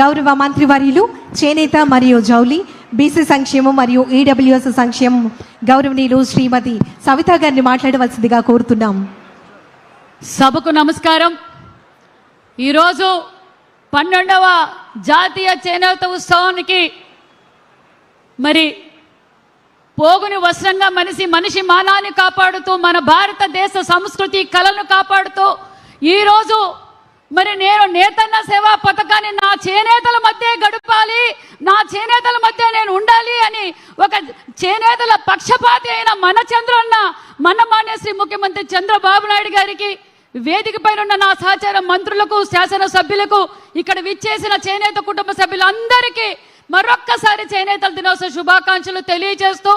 గౌరవ మంత్రివర్యులు చేనేత మరియు జౌలి బీసీ సంక్షేమం మరియు ఈడబ్ల్యూఎస్ సంక్షేమం గౌరవనీయులు శ్రీమతి సవితా గారిని మాట్లాడవలసిందిగా కోరుతున్నాం. సభకు నమస్కారం. ఈరోజు 12వ జాతీయ చేనేత ఉత్సవానికి మరి పోగుని వస్త్రంగా మనిషి మానాన్ని కాపాడుతూ మన భారతదేశ సంస్కృతి కళను కాపాడుతూ ఈరోజు మరి నేను నేతన్న సేవా పథకాన్ని నా చేనేతల మధ్య గడపాలి, నా చేనేతల మధ్య నేను ఉండాలి అని ఒక చేనేతల పక్షపాతి అయిన మన చంద్రన్న మాన్య శ్రీ ముఖ్యమంత్రి చంద్రబాబు నాయుడు గారికి, వేదిక పైన ఉన్న నా సహచార మంత్రులకు, శాసనసభ్యులకు, ఇక్కడ విచ్చేసిన చేనేత కుటుంబ సభ్యులందరికీ మరొక్కసారి చేనేతల దినోత్సవ శుభాకాంక్షలు తెలియజేస్తూ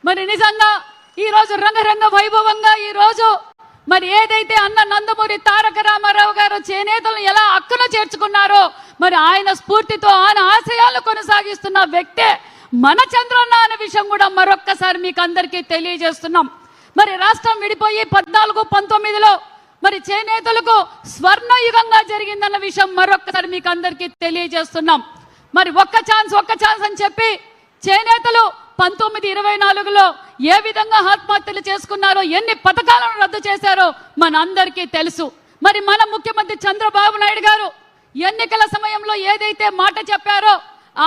మరి నిజంగా ఈరోజు రంగరంగ వైభవంగా ఈరోజు మరి ఏదైతే అన్న నందమూరి తారక రామారావు గారు చేనేతలను ఎలా అక్కున చేర్చుకున్నారో మరి ఆయన స్ఫూర్తితో ఆయన ఆశయాలు కొనసాగిస్తున్న వ్యక్తే మన చంద్రన్న అనే విషయం కూడా మరొక్కసారి మీకు అందరికీ తెలియజేస్తున్నాం. మరి రాష్ట్రం విడిపోయి 14-19లో మరి చేనేతలకు స్వర్ణయుగంగా జరిగిందన్న విషయం మరొక్కసారి మీకు అందరికీ తెలియజేస్తున్నాం. మరి ఒక్క ఛాన్స్ అని చెప్పి చేనేతలు 1924లో ఏ విధంగా ఆత్మహత్యలు చేసుకున్నారో, ఎన్ని పథకాలను రద్దు చేశారో మన అందరికీ తెలుసు. మరి మన ముఖ్యమంత్రి చంద్రబాబు నాయుడు గారు ఎన్నికల సమయంలో ఏదైతే మాట చెప్పారో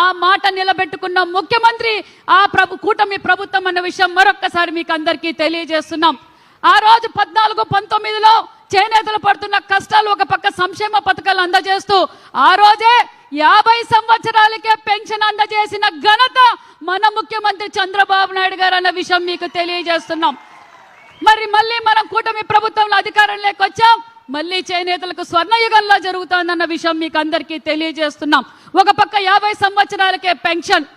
ఆ మాట నిలబెట్టుకున్న ముఖ్యమంత్రి ఆ కూటమి ప్రభుత్వం అన్న విషయం మరొక్కసారి మీకు అందరికీ తెలియజేస్తున్నాం. ఆ రోజు 14-19లో చేనేతలు పడుతున్న కష్టాలు ఒక పక్క సంక్షేమ పథకాలు అందజేస్తూ ఆ రోజే 50 సంవత్సరాలకే పెన్షన్ అందజేసిన ఘనత మన ముఖ్యమంత్రి చంద్రబాబు నాయుడు గారు అన్న విషయం మీకు తెలియజేస్తున్నాం. మరి మళ్ళీ మనం కూటమి ప్రభుత్వంలో అధికారంలోకి వచ్చాం, మళ్ళీ చేనేతలకు స్వర్ణయుగంలో జరుగుతుందన్న విషయం మీకు అందరికీ తెలియజేస్తున్నాం. ఒక పక్క 50 సంవత్సరాలకే పెన్షన్,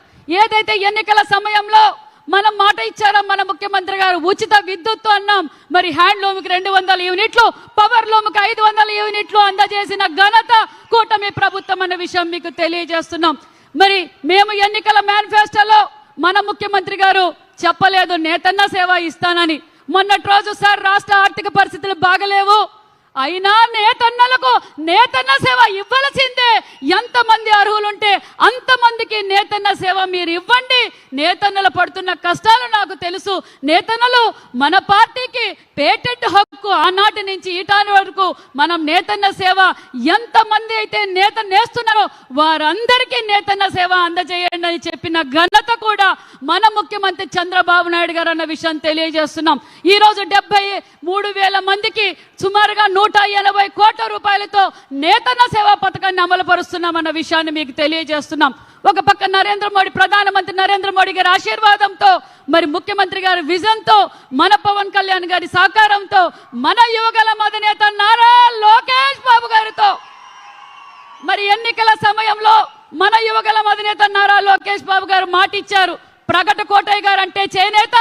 ఏదైతే ఎన్నికల సమయంలో మనం మాట ఇచ్చారో మన ముఖ్యమంత్రి గారు ఉచిత విద్యుత్తు అన్నాం, మరి హ్యాండ్లూమ్కి 200 యూనిట్లు, పవర్ లూమ్కి 500 యూనిట్లు అందజేసిన ఘనత కూటమి ప్రభుత్వం అన్న విషయం మీకు తెలియజేస్తున్నాం. మరి మేము ఎన్నికల మేనిఫెస్టోలో మన ముఖ్యమంత్రి గారు చెప్పలేదు నేతన్న సేవ ఇస్తానని. మొన్నటి రోజు సార్ రాష్ట్ర ఆర్థిక పరిస్థితులు బాగలేవు, అయినా నేతన్నలకు నేతన్న సేవ ఇవ్వాల్సిందే. ఎంతమంది అర్హులుంటే అంతమందికి నేతన్న సేవ మీరు ఇవ్వండి. నేతన్నలు పడుతున్న కష్టాలు నాకు తెలుసు. నేతన్నలు మన పార్టీకి పేటెంట్ హక్కు, ఆనాటి నుంచి ఈటాని వరకు మనం నేతన్న సేవ ఎంతమంది అయితే నేస్తున్నారో వారందరికీ నేతన్న సేవ అందజేయండి అని చెప్పిన ఘనత కూడా మన ముఖ్యమంత్రి చంద్రబాబు నాయుడు గారు అన్న విషయం తెలియజేస్తున్నాం. ఈరోజు 73,000 మందికి సుమారుగా 180 కోట్ల రూపాయలతో నేతన్న సేవా పథకాన్ని అమలు పరుస్తున్నామన్న విషయాన్ని మీకు తెలియజేస్తున్నాం. ఒక పక్క ప్రధానమంత్రి నరేంద్ర మోడీ గారి ఆశీర్వాదంతో, మరి ముఖ్యమంత్రి గారి విజన్ తో, మన పవన్ కళ్యాణ్ గారి సహకారంతో, మన యువగల అధినేత నారా లోకేష్ బాబు గారితో మరి ఎన్నికల సమయంలో మన యువగల అధినేత నారా లోకేష్ బాబు గారు మాటిచ్చారు. ప్రగట కోటయ్య గారు అంటే చేనేత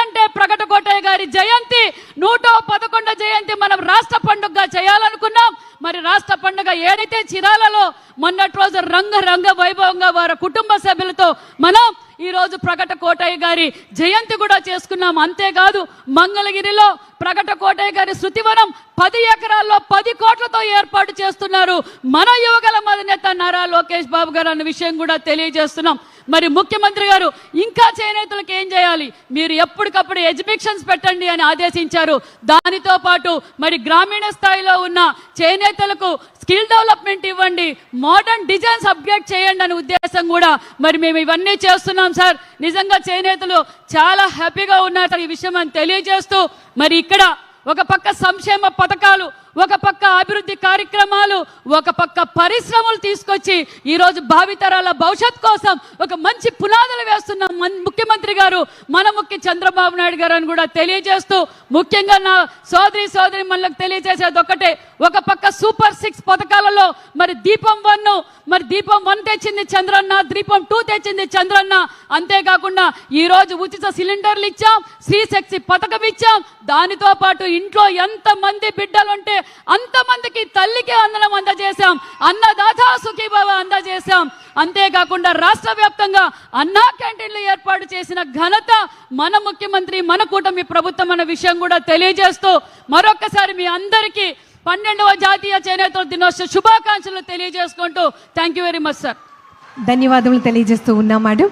అంటే ప్రగట కోటయ్య గారి జయంతి 111 జయంతి మనం రాష్ట్ర పండుగగా చేయాలనుకున్నాం. మరి రాష్ట్ర పండుగ ఏదైతే చిరాలలో మొన్నటి రోజు రంగ వైభవంగా వారి కుటుంబ సభ్యులతో మనం ఈ రోజు ప్రగట కోటయ్య గారి జయంతి కూడా చేసుకున్నాం. అంతేకాదు మంగళగిరిలో ప్రగట కోటయ్య గారి శృతివనం 10 ఎకరాల్లో 10 కోట్లతో ఏర్పాటు చేస్తున్నారు మన యువగల అధినేత నారా లోకేష్ బాబు గారు అన్న విషయం కూడా తెలియజేస్తున్నాం. మరి ముఖ్యమంత్రి గారు ఇంకా చేనేతలకు ఏం చేయాలి, మీరు ఎప్పటికప్పుడు ఎగ్జిబిషన్స్ పెట్టండి అని ఆదేశించారు. దానితో పాటు మరి గ్రామీణ స్థాయిలో ఉన్న చేనేతలకు స్కిల్ డెవలప్మెంట్ ఇవ్వండి, మోడర్న్ డిజైన్స్ అప్గ్రేడ్ చేయండి అనే ఉద్దేశం కూడా మరి మేము ఇవన్నీ చేస్తున్నాం సార్. నిజంగా చేనేతలు చాలా హ్యాపీగా ఉన్నారు ఈ విషయం అని తెలియజేస్తూ మరి ఇక్కడ ఒక పక్క సంక్షేమ పథకాలు, ఒక పక్క అభివృద్ధి కార్యక్రమాలు, ఒక పక్క పరిశ్రమలు తీసుకొచ్చి ఈరోజు భావితరాల భవిష్యత్ కోసం ఒక మంచి పునాదులు వేస్తున్న ముఖ్యమంత్రి గారు మన ముఖ్య చంద్రబాబు నాయుడు గారు అని కూడా తెలియజేస్తూ ముఖ్యంగా నా సోదరి మనకు తెలియజేసేది ఒకటే, ఒక పక్క సూపర్ 6 పథకాలలో మరి దీపం 1 తెచ్చింది చంద్రన్న, దీపం 2 తెచ్చింది చంద్రన్న. అంతేకాకుండా ఈరోజు ఉచిత సిలిండర్లు ఇచ్చాం, స్త్రీ శక్తి పథకం ఇచ్చాం. దానితో పాటు ఇంట్లో ఎంతమంది బిడ్డలుంటే అంతమందికి తల్లికి వందనం అందజేశాం, అన్నదాత సుఖీభవ అందజేశాం. అంతేకాకుండా రాష్ట్ర వ్యాప్తంగా అన్నా క్యాంటీన్లు ఏర్పాటు చేసిన ఘనత మన ముఖ్యమంత్రి మన కూటమి ప్రభుత్వం అన్న విషయం కూడా తెలియజేస్తూ మరొకసారి మీ అందరికీ 12వ జాతీయ చేనేత దినోత్సవ శుభాకాంక్షలు తెలియజేసుకుంటూ thank you very much sir. ధన్యవాదములు తెలియజేస్తూ ఉన్నాం మేడం.